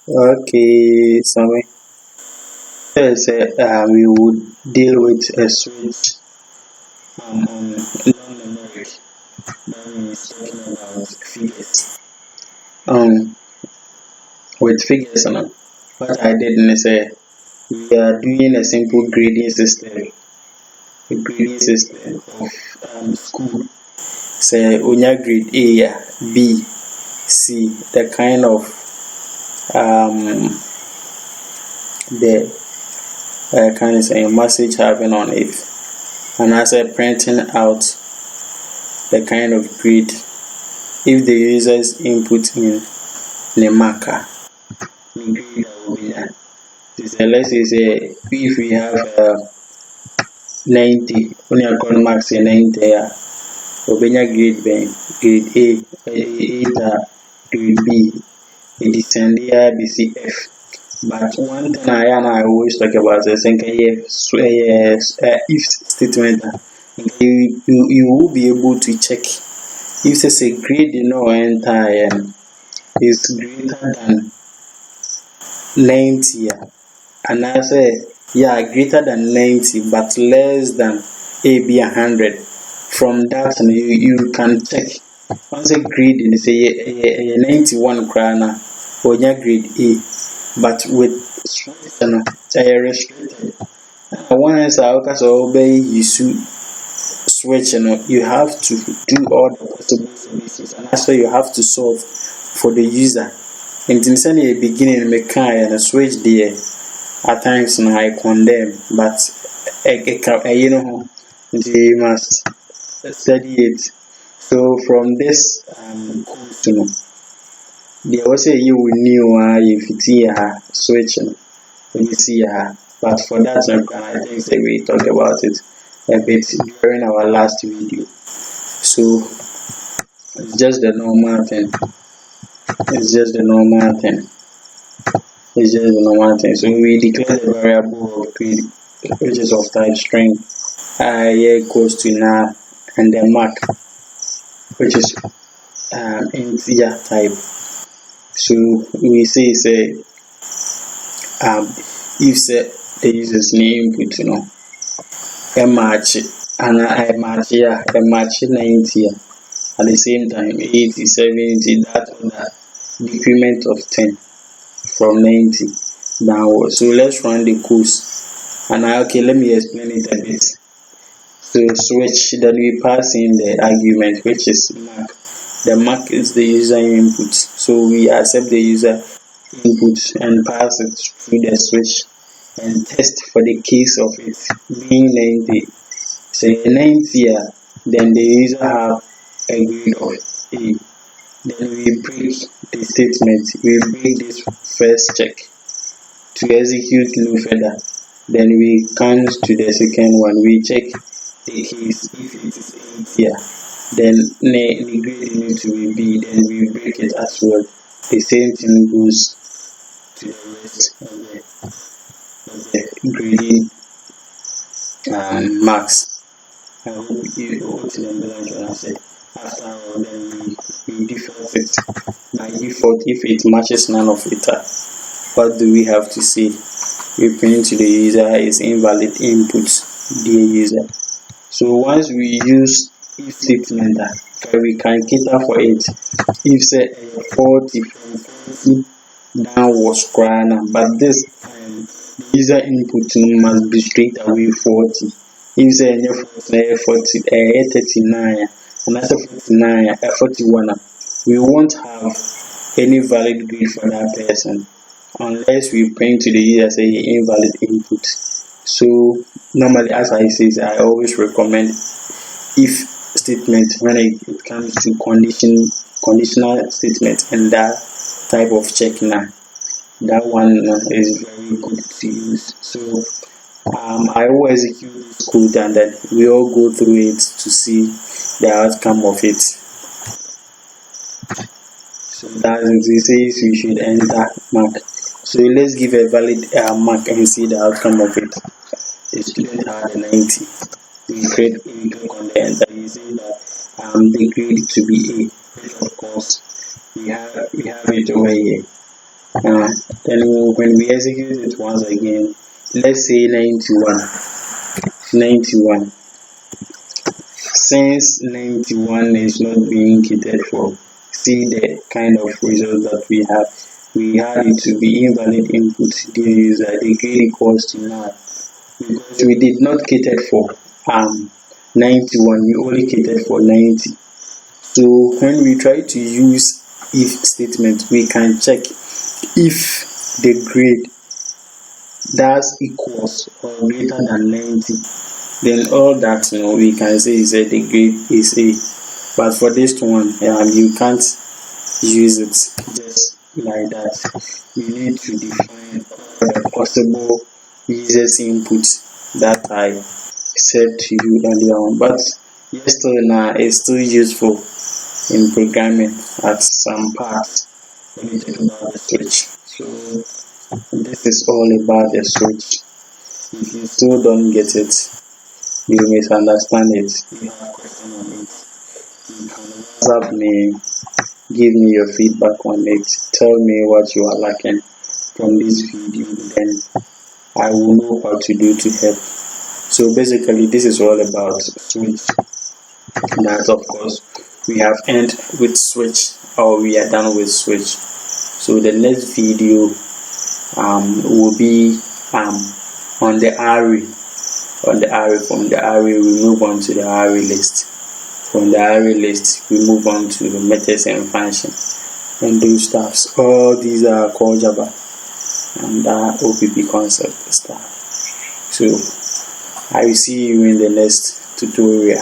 Okay, Sammy. Yes, we would deal with a switch on non-numeric. That means talking about figures. Um, with figures, what I did is we are doing a simple grading system, a grading system of school. Say, unya grade A, yeah, B, C, the kind of um the kind of say message having on it, and as a printing out the kind of grid if the user's input in the marker, the grid that will be there. So let's say if we have 90, only a call max 90, yeah, obenya grade ben grade A, grade B, it is BCF. But one thing I always talk about is if statement. You will be able to check if there's a grade enter is greater than 90, and I say greater than 90 but less than AB 100. From that you can check. Once a grade in say 91 krana or grade A, but with restricted. Once I obey you switch, you have to do all the possible solutions, and also you have to solve for the user. In the beginning, make and switch there. At times, I condemn, but you must study it. So from this course, there was a you knew if it's here switching, when you see her. But for that, I think that we talked about it a bit during our last video. So it's just the normal thing. It's just the normal thing. It's just the normal thing. So we declare the variable of grade, which is of type string, equals to now, and the mark, which is integer type. So we say if the user's name input, a match and I match a match 90 at the same time 80, 70, that decrement of 10 from 90 downwards. So let's run the course, and let me explain it a bit. So switch, then we pass in the argument, which is mark. The mark is the user input, so we accept the user input and pass it through the switch and test for the case of it being 90. So 90, then the user have a grade of A. Then we break the statement, we break this first check to execute no further. Then we come to the second one, we check the case if it is 80, then the grade needs to be B, then we break it as well. The same thing goes to the rest of the grading marks. I hope you all understand what I said. After all, then we default it. By default, if it matches none of it, what do we have to say? We print to the user is invalid input, dear user. So once we use if statement, we can cater for it. If say 40 from 40 downwards corner, but this time the user input must be straight away 40. If say 40, 39, and that's 49, 41, we won't have any valid grade for that person unless we print to the user say invalid input. So normally, as I say, I always recommend if statement when it comes to conditional statement, and that type of check now, that one is very good to use. So I will execute this code, and then we all go through it to see the outcome of it. So that it says we should enter mark. So let's give a valid mark and see the outcome of it. The student had a 90. We click on the enter. You see that the grade to be A, which of course we have it over here. Then when we execute it once again, let's say 91. Since 91 is not being catered for, see the kind of result that we have. We had it to be invalid input, dear user, the grade equals to null, because we did not cater for 91, we only catered for 90. So when we try to use if statement, we can check if the grade does equals or greater than 90, then all that we can say is that the grade is A. But for this one, you can't use it just like that. You need to define all the possible users inputs that I said to you earlier on. But yes, still now it's still useful in programming at some parts when you talk about the switch. So this is all about the switch. If you still don't get it, you misunderstand it, you have a question on it, you can WhatsApp me, give me your feedback on it, tell me what you are lacking from this video, then I will know what to do to help. So basically this is all about switch. That of course we have ended with switch, or we are done with switch. So the next video will be on the array. From the array we move on to the array list. From the array list we move on to the methods and functions and those stuffs. All these are called Java and OPP concept stuff. So I will see you in the next tutorial.